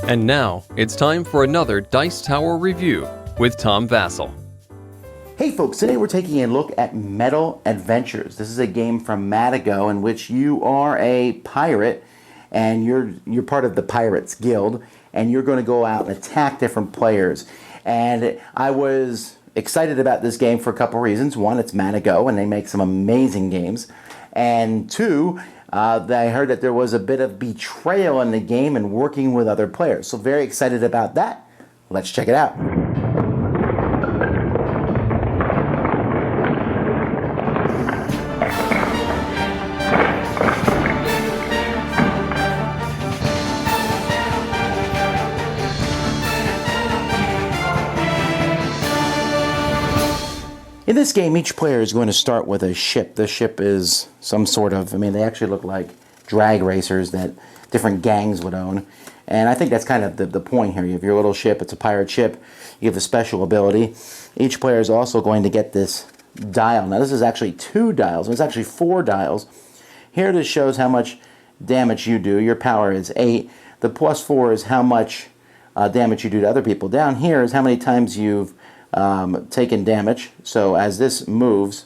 And now, it's time for another Dice Tower review with Tom Vasel. Hey folks, today we're taking a look at Metal Adventures. This is a game from Matagot in which you are a pirate and you're part of the Pirates Guild, and you're going to go out and attack different players. And I was excited about this game for a couple reasons. One, it's Matagot and they make some amazing games. And two, I heard that there was a bit of betrayal in the game and working with other players. So very excited about that. Let's check it out. In this game, each player is going to start with a ship. The ship is some sort of, they actually look like drag racers that different gangs would own. And I think that's kind of the point here. You have your little ship, it's a pirate ship, you have a special ability. Each player is also going to get this dial. Now this is actually 2 dials, it's actually 4 dials. Here this shows how much damage you do. Your power is 8. The +4 is how much damage you do to other people. Down here is how many times you've taken damage. So as this moves,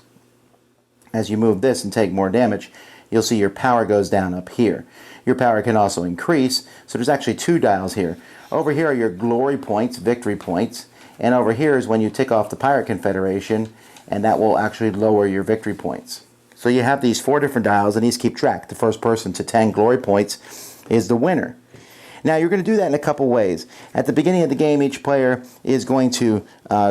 as you move this and take more damage, you'll see your power goes down up here. Your power can also increase, so there's actually 2 dials here. Over here are your glory points, victory points, and over here is when you tick off the Pirate Confederation, and that will actually lower your victory points. So you have these 4 different dials, and these keep track. The first person to 10 glory points is the winner. Now you're going to do that in a couple ways. At the beginning of the game, each player is going to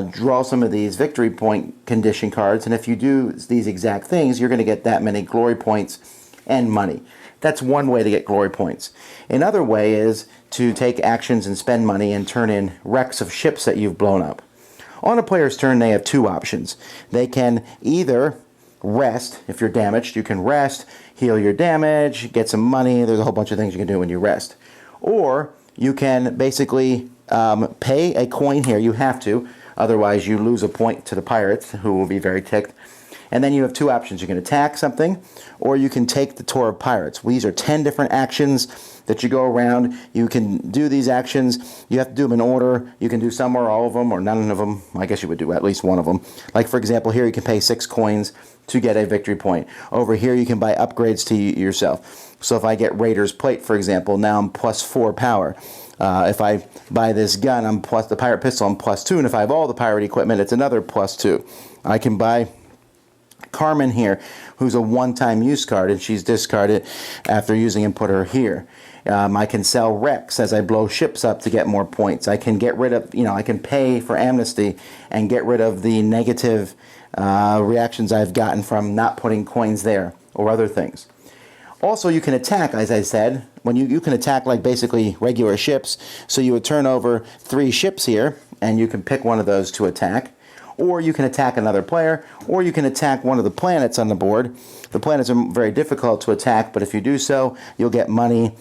draw some of these victory point condition cards, and if you do these exact things, you're going to get that many glory points and money. That's one way to get glory points. Another way is to take actions and spend money and turn in wrecks of ships that you've blown up. On a player's turn, they have 2 options. They can either rest. If you're damaged, you can rest, heal your damage, get some money. There's a whole bunch of things you can do when you rest. Or you can basically pay a coin here. You have to, otherwise you lose a point to the pirates, who will be very ticked. And then you have 2 options. You can attack something, or you can take the tour of pirates. These are 10 different actions that you go around. You can do these actions. You have to do them in order. You can do some or all of them, or none of them. I guess you would do at least one of them. Like for example, here you can pay 6 coins to get a victory point. Over here you can buy upgrades to yourself. So if I get Raider's Plate, for example, now I'm +4 power. If I buy this gun, I'm plus the pirate pistol, I'm +2. And if I have all the pirate equipment, it's another +2. I can buy Carmen here, who's a one-time use card, and she's discarded after using and put her here. I can sell wrecks as I blow ships up to get more points. I can get rid of, I can pay for amnesty and get rid of the negative reactions I've gotten from not putting coins there or other things. Also, you can attack, as I said. When you can attack like basically regular ships. So you would turn over 3 ships here, and you can pick one of those to attack. Or you can attack another player, or you can attack one of the planets on the board. The planets are very difficult to attack, but if you do so, you'll get money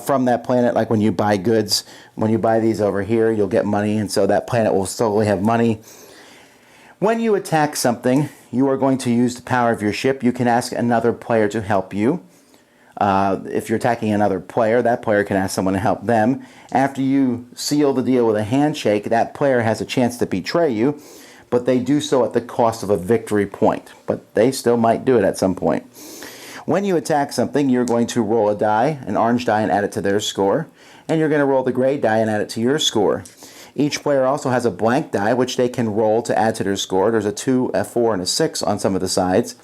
from that planet. Like when you buy goods, when you buy these over here, you'll get money, and so that planet will slowly have money. When you attack something, you are going to use the power of your ship. You can ask another player to help you. If you're attacking another player, that player can ask someone to help them. After you seal the deal with a handshake, that player has a chance to betray you, but they do so at the cost of a victory point. But they still might do it at some point. When you attack something, you're going to roll a die, an orange die, and add it to their score. And you're going to roll the gray die and add it to your score. Each player also has a blank die, which they can roll to add to their score. There's a 2, a 4, and a 6 on some of the sides.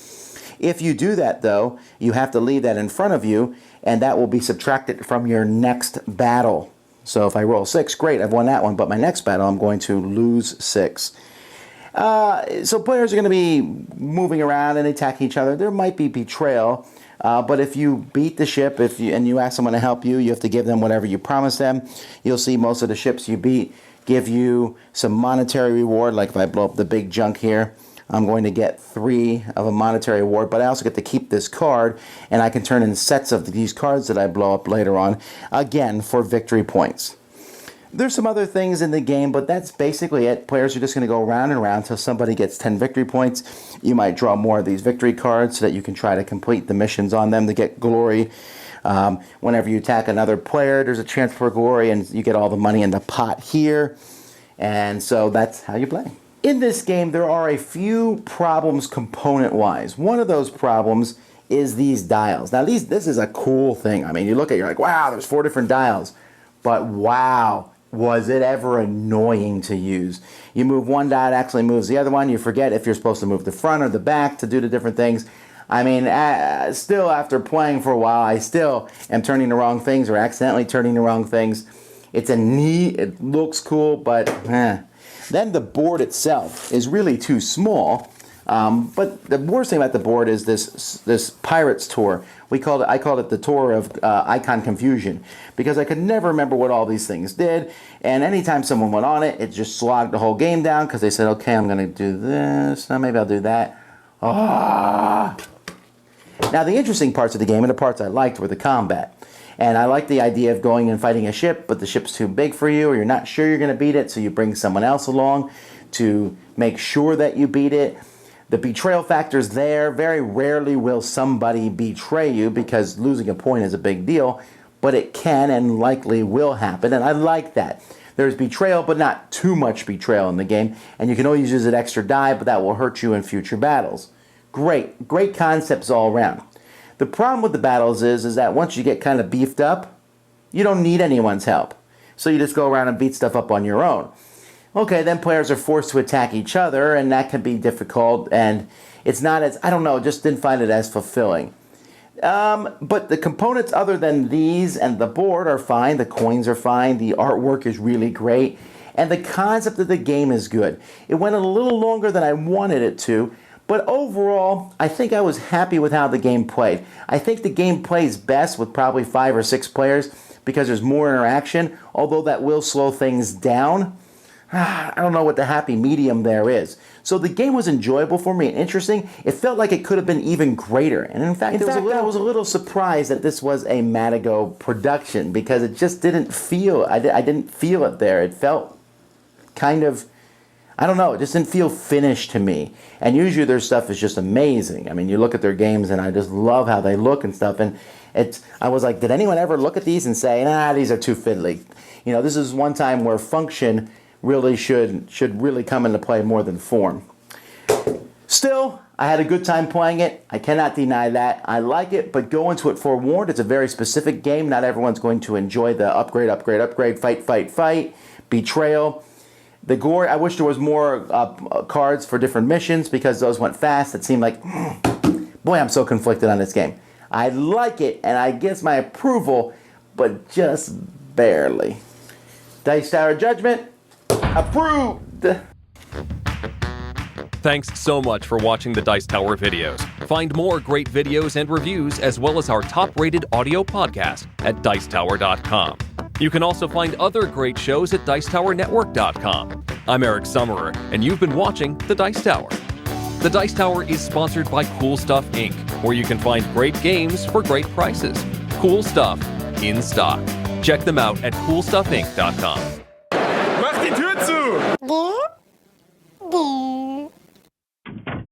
If you do that, though, you have to leave that in front of you, and that will be subtracted from your next battle. So if I roll 6, great, I've won that one, but my next battle I'm going to lose 6. So players are going to be moving around and attacking each other. There might be betrayal, but if you beat the ship and you ask someone to help you, you have to give them whatever you promise them. You'll see most of the ships you beat give you some monetary reward. Like if I blow up the big junk here, I'm going to get 3 of a monetary reward, but I also get to keep this card, and I can turn in sets of these cards that I blow up later on, again, for victory points. There's some other things in the game, but that's basically it. Players are just going to go round and round until somebody gets 10 victory points. You might draw more of these victory cards so that you can try to complete the missions on them to get glory Whenever you attack another player, there's a chance for glory, and you get all the money in the pot here. And so that's how you play. In this game, there are a few problems component-wise. One of those problems is these dials. Now, this is a cool thing. I mean, you look at it, you're like, wow, there's 4 different dials. But wow, was it ever annoying to use. You move one dial, it actually moves the other one. You forget if you're supposed to move the front or the back to do the different things. I mean, still after playing for a while, I still am turning the wrong things or accidentally turning the wrong things. It's it looks cool, but Then the board itself is really too small. But the worst thing about the board is this Pirates Tour. I called it the Tour of Icon Confusion, because I could never remember what all these things did. And anytime someone went on it, it just slogged the whole game down, because they said, okay, I'm going to do this, now maybe I'll do that. Ah. Now the interesting parts of the game, and the parts I liked, were the combat. And I like the idea of going and fighting a ship, but the ship's too big for you, or you're not sure you're going to beat it, so you bring someone else along to make sure that you beat it. The betrayal factor's there. Very rarely will somebody betray you, because losing a point is a big deal, but it can and likely will happen, and I like that. There's betrayal, but not too much betrayal in the game, and you can always use an extra die, but that will hurt you in future battles. Great concepts all around. The problem with the battles is that once you get kind of beefed up, you don't need anyone's help. So you just go around and beat stuff up on your own. Okay, then players are forced to attack each other, and that can be difficult, and it's not as, I don't know, just didn't find it as fulfilling. But the components other than these and the board are fine, the coins are fine, the artwork is really great, and the concept of the game is good. It went a little longer than I wanted it to, but overall, I think I was happy with how the game played. I think the game plays best with probably 5 or 6 players, because there's more interaction, although that will slow things down. I don't know what the happy medium there is. So the game was enjoyable for me and interesting. It felt like it could have been even greater. And in fact, I was a little surprised that this was a Matagot production, because it just didn't feel, I didn't feel it there. It felt kind of, I don't know, it just didn't feel finished to me. And usually their stuff is just amazing. I mean, you look at their games and I just love how they look and stuff. And I was like, did anyone ever look at these and say, nah, these are too fiddly? You know, this is one time where function really should really come into play more than form. Still, I had a good time playing it. I cannot deny that. I like it, but go into it forewarned. It's a very specific game. Not everyone's going to enjoy the upgrade, fight, betrayal. The gore, I wish there was more cards for different missions, because those went fast. It seemed like, boy, I'm so conflicted on this game. I like it, and I guess my approval, but just barely. Dice Tower Judgment, approved! Thanks so much for watching the Dice Tower videos. Find more great videos and reviews, as well as our top-rated audio podcast at Dicetower.com. You can also find other great shows at Dicetowernetwork.com. I'm Eric Summerer, and you've been watching The Dice Tower. The Dice Tower is sponsored by Cool Stuff Inc., where you can find great games for great prices. Cool stuff in stock. Check them out at CoolStuffInc.com.